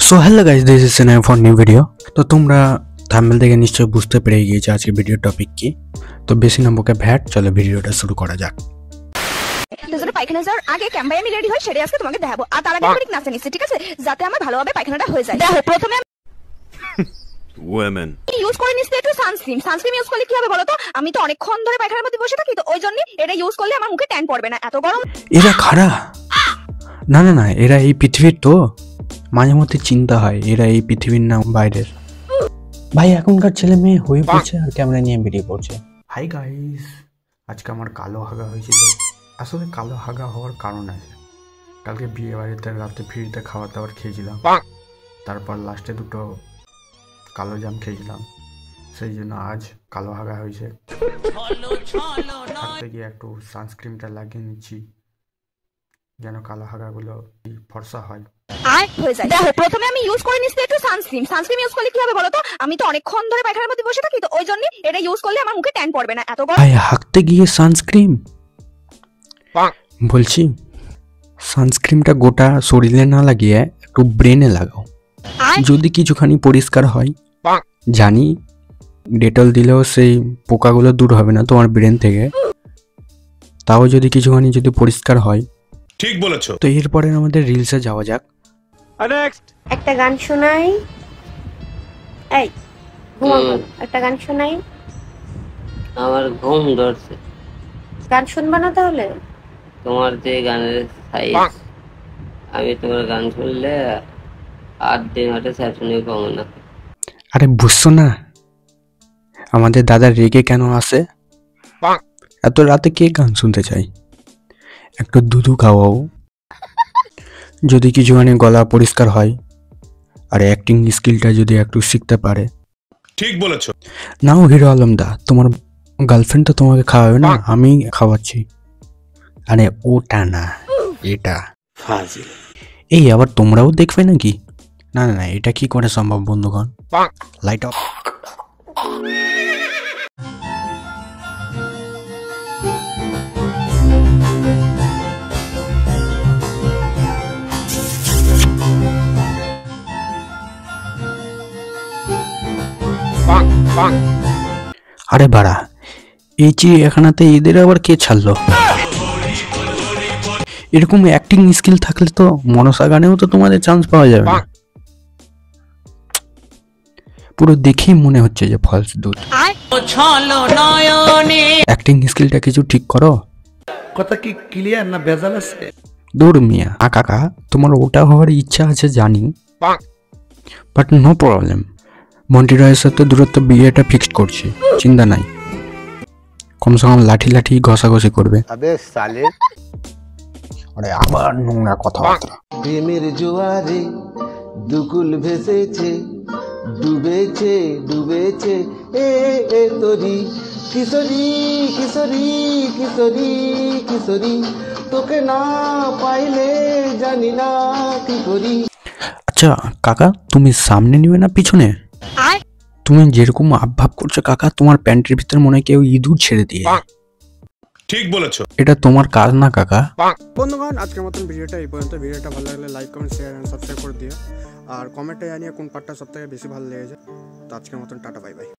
So hello guys, this is an for new video. তো তোমরা thumbnail দেখে নিশ্চয়ই বুঝতে পেরে গিয়েছো আজকে ভিডিও টপিক কি। তো বেশি না বকে ভ্যাট, চলো ভিডিওটা শুরু করা যাক। তোর পায়খানা যাওয়ার আগে ক্যাম্পায় আমি রেডি হই, সেটাই আজকে তোমাকে দেখাবো। আর তার আগে একটু নাচতে নিচ্ছি, ঠিক আছে, যাতে আমার ভালোভাবে পায়খানাটা হয়ে যায়। দেখো, প্রথমে women ইউজ করে নিচ্ছি একটু সানস্ক্রিন। সানস্ক্রিন ইউজ করলে কি হবে বলো তো? আমি তো অনেকক্ষণ ধরে পায়খানার মধ্যে বসে থাকি, তো ওই জন্য এটা ইউজ করলে আমার মুখে ট্যান পড়বে না। এত গরম এরা খাড়া না না না, এরা এই পৃথিবীর। তো মাঝে মধ্যে চিন্তা হয় এরা এই পৃথিবীর না বাইরের। ভাই এখনকার ছেলে মেয়ে হয়ে পড়ছে আর ক্যামেরা নিয়ে বেরিয়ে পড়ছে। হাই গাইস, আজকে আমার কালো হাগা হয়েছিল। আসলে কালো হাগা হওয়ার কারণ আছে। কালকে বিয়ে বাড়িতে রাতে ফ্রিতে খাবার দাবার খেয়েছিলাম, তারপর লাস্টে দুটো কালো জাম খেয়েছিলাম, সেই জন্য আজ কালো হাগা হয়েছে। থাকতে গিয়ে একটু সানস্ক্রিনটা লাগিয়ে নিচ্ছি যেন কালো হাগাগুলো ফর্সা হয়। হয়ে যায়। দেখো, প্রথমে আমি ইউজ করে নিচ্ছি একটু সানস্ক্রিন। সানস্ক্রিন ইউজ করলে কি হবে বলো তো? আমি তো অনেকক্ষণ ধরে পায়খানার মধ্যে বসে থাকি, তো ওই জন্য এটা ইউজ করলে আমার মুখে ট্যান পড়বে না। এত গরম ভাই হাঁকতে গিয়ে সানস্ক্রিন বলছি, সানস্ক্রিনটা গোটা শরীরে না লাগিয়ে একটু ব্রেনে লাগাও, যদি কিছুখানি পরিষ্কার হয়। জানি ডেটল দিলেও সেই পোকাগুলো দূর হবে না তোমার ব্রেন থেকে, তাও যদি কিছুখানি যদি পরিষ্কার হয়। ঠিক বলেছো। তো এরপরে আমাদের রিলসে যাওয়া যাক। একটা গান শোনাই। এই ঘুমাবো, একটা গান শোনাই। আমার ঘুম ধরছে। গান শুনবা না তাহলে? তোমার যে গানের সাইজ, আমি তোমার গান শুনলে 8 দিন হয়তো স্যাপশনে পাবো না। আরে বুঝছো না আমাদের দাদা রেগে কেন আসে? এত রাতে কে গান শুনতে চাই? একটু দুধু খাওয়াও, যদি কিছুখানি গলা পরিষ্কার হয় আর অ্যাক্টিং স্কিলটা যদি একটু শিখতে পারে। ঠিক বলেছো। নাও হিরো আলম দা, তোমার গার্লফ্রেন্ড তো তোমাকে খাওয়াবে না, আমি খাওয়াচ্ছি। আরে ওটা না, এটা ফাজিল। এই আবার তোমরাও দেখবে নাকি? না না না, এটা কি করে সম্ভব বন্ধুগণ? Light off. আরে বাড়া, এই চিড়িয়াখানাতে এদের আবার কে ছাড়লো? এরকম অ্যাক্টিং স্কিল থাকলে তো মনসা গানেও তো তোমাদের চান্স পাওয়া যাবে না। পুরো দেখেই মনে হচ্ছে যে ফলস দুধ। অ্যাক্টিং স্কিলটা কিছু ঠিক করো। কথা কি ক্লিয়ার না ভেজাল আছে? দূর মিয়া। কাকা, তোমার ওটা হওয়ার ইচ্ছা আছে জানি, বাট নো প্রবলেম। মন্টি রয়ের সাথে দূরত্ব বিয়েটা ফিক্সড করছি, চিন্তা নাই। কমসে কম লাঠি লাঠি ঘষাঘষি করবে। আরে আবার নোংরা কথাবার্তা। প্রেমের জোয়ারে দুকুল ভেসেছে, ডুবেছে ডুবেছে এ এ তরি কিশোরী কিশোরী কিশোরী কিশোরী, তোকে না পাইলে জানি না কি করি। আচ্ছা কাকা, তুমি সামনে নিবে না পিছনে? তুমি যেরকম আবভাব করছো কাকা, তোমার প্যান্টের ভিতরে মনে হয় কেউ ইঁদুর ছেড়ে দিয়ে। ঠিক বলেছো। এটা তোমার কাজ না কাকা। বন্ধুগণ, আজকের মতন ভিডিওটা এই পর্যন্ত। ভিডিওটা ভালো লাগলে like comment share and subscribe করে দিও। আর কমেন্টে জানিয়ে কোন পার্টটা সবথেকে বেশি ভালো লেগেছে। তো আজকের মতন টাটা, বাই বাই।